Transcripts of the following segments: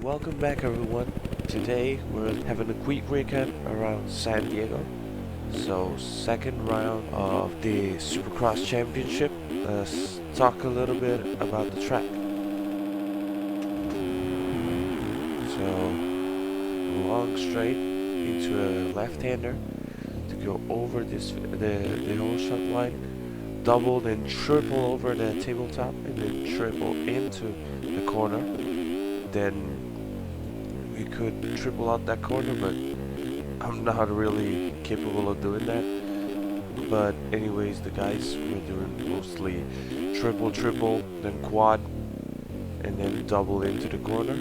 Welcome back everyone. Today we're having a quick recap around San Diego. So second round of the Supercross Championship. Let's talk a little bit about the track. So long straight into a left-hander to go over the whole shot line, double then triple over the tabletop and then triple into the corner. Then we could triple out that corner, but I'm not really capable of doing that. But anyways, the guys were doing mostly triple, then quad, and then double into the corner.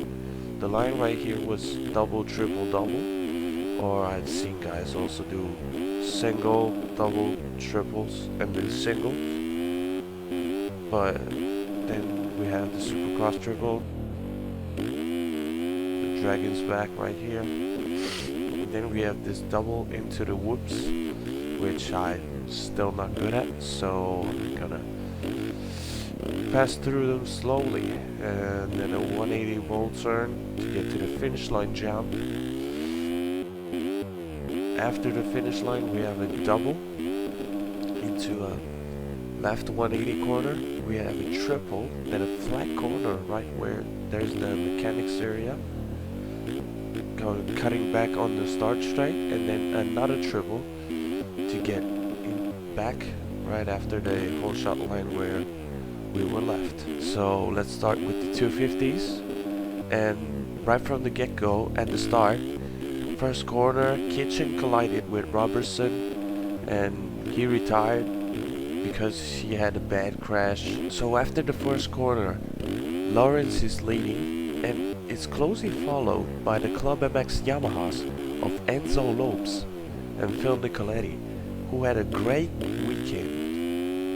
The line right here was double, double, or I've seen guys also do single, double, triples, and then single. But then we have the Supercross triple. Dragon's back right here, and then we have this double into the whoops, which I'm still not good at, so I'm gonna pass through them slowly, and then a 180 roll turn to get to the finish line jump. After the finish line we have a double into a left 180 corner, we have a triple, then a flat corner right where there's the mechanics area, cutting back on the start straight, and then another triple to get back right after the whole shot line where we were left. So let's start with the 250s, and right from the get-go at the start, first corner, Kitchen collided with Robertson and he retired because he had a bad crash. So after the first corner, Lawrence is leading, and it's closely followed by the Club MX Yamahas of Enzo Lopes and Phil Nicoletti, who had a great weekend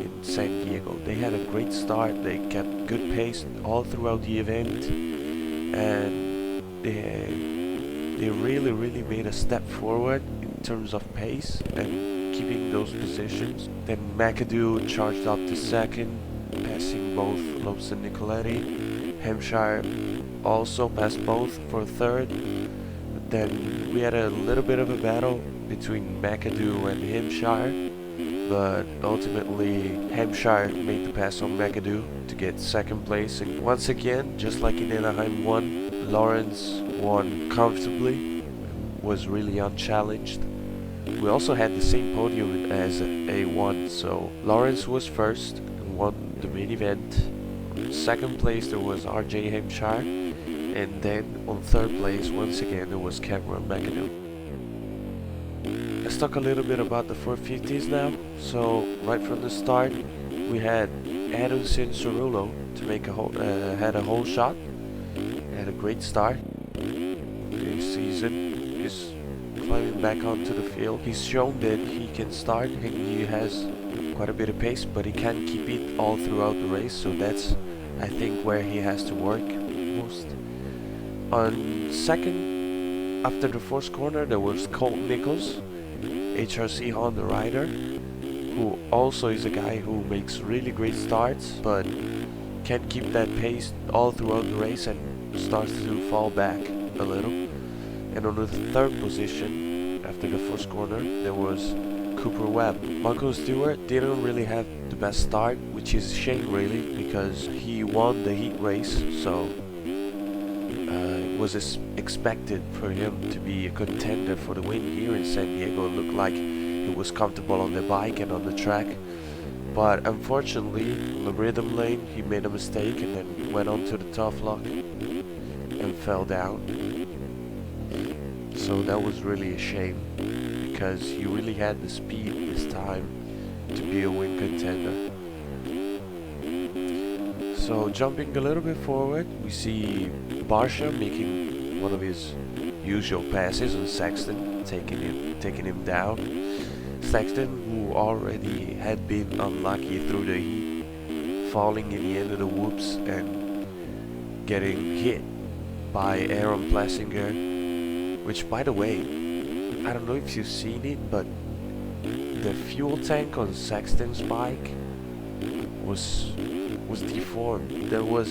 in San Diego. They had a great start, they kept good pace all throughout the event, and they really made a step forward in terms of pace and keeping those positions. Then McAdoo charged up to second, passing both Lopes and Nicoletti. Hampshire also passed both for third. Then we had a little bit of a battle between McAdoo and Hampshire, but ultimately Hampshire made the pass on McAdoo to get second place. And once again, just like in Anaheim 1, Lawrence won comfortably, was really unchallenged. We also had the same podium as A1, so Lawrence was first and won the main event. Second place there was RJ Hampshire, and then on third place once again there was Cameron McAdoo. Let's talk a little bit about the 450s now. So right from the start we had Adamson Cerullo to make had a whole shot, had a great start. This season is climbing back onto the field. He's shown that he can start and he has quite a bit of pace, but he can't keep it all throughout the race, so that's I think where he has to work most. On second, after the first corner, there was Colt Nichols, HRC Honda rider, who also is a guy who makes really great starts, but can't keep that pace all throughout the race and starts to fall back a little. And on the third position, after the first corner, there was Cooper Webb. Michael Stewart didn't really have the best start, which is a shame really, because he won the heat race, so it was expected for him to be a contender for the win here in San Diego. It looked like he was comfortable on the bike and on the track, but unfortunately on the rhythm lane he made a mistake and then went on to the tough luck and fell down. So that was really a shame, because he really had the speed this time to be a win contender. So jumping a little bit forward, we see Barsha making one of his usual passes on Sexton, taking him down. Sexton, who already had been unlucky through the heat, falling in the end of the whoops and getting hit by Aaron Plessinger, which by the way, I don't know if you've seen it, but the fuel tank on Sexton's bike was deformed. There was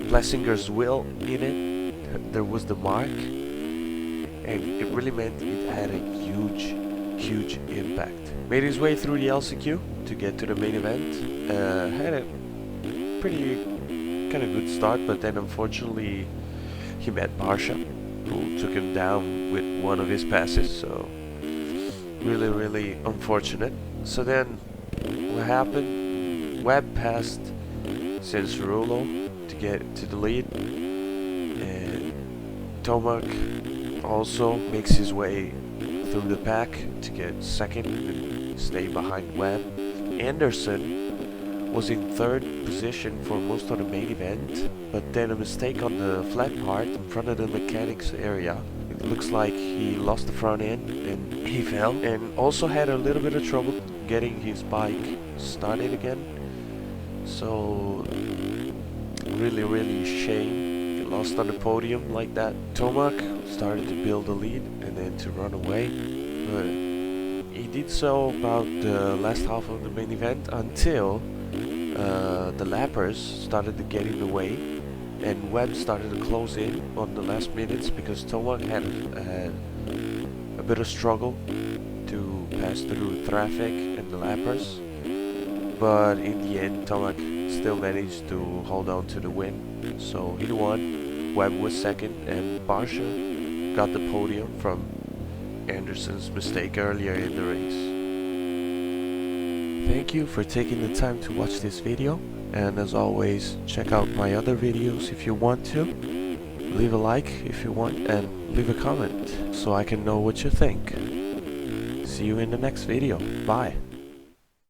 Plessinger's wheel in it. There was the mark, and it really meant it had a huge impact. Made his way through the LCQ to get to the main event. Had a pretty kind of good start, but then unfortunately he met Barsha, who took him down with one of his passes, so really unfortunate. So then what happened? Webb passed Sensurulo to get to the lead, and Tomac also makes his way through the pack to get second and stay behind Webb. Anderson was in third position for most of the main event, but then a mistake on the flat part in front of the mechanics area. It looks like he lost the front end and he fell, and also had a little bit of trouble getting his bike started again. So really shame he lost on the podium like that. Tomac started to build a lead and then to run away, but he did so about the last half of the main event until the lappers started to get in the way, and Webb started to close in on the last minutes because Tomac had a bit of struggle to pass through traffic and the lappers, but in the end Tomac still managed to hold on to the win, so he won. Webb was second, and Barsha got the podium from Anderson's mistake earlier in the race. Thank you for taking the time to watch this video, and as always, check out my other videos if you want to. Leave a like if you want, and leave a comment so I can know what you think. See you in the next video. Bye.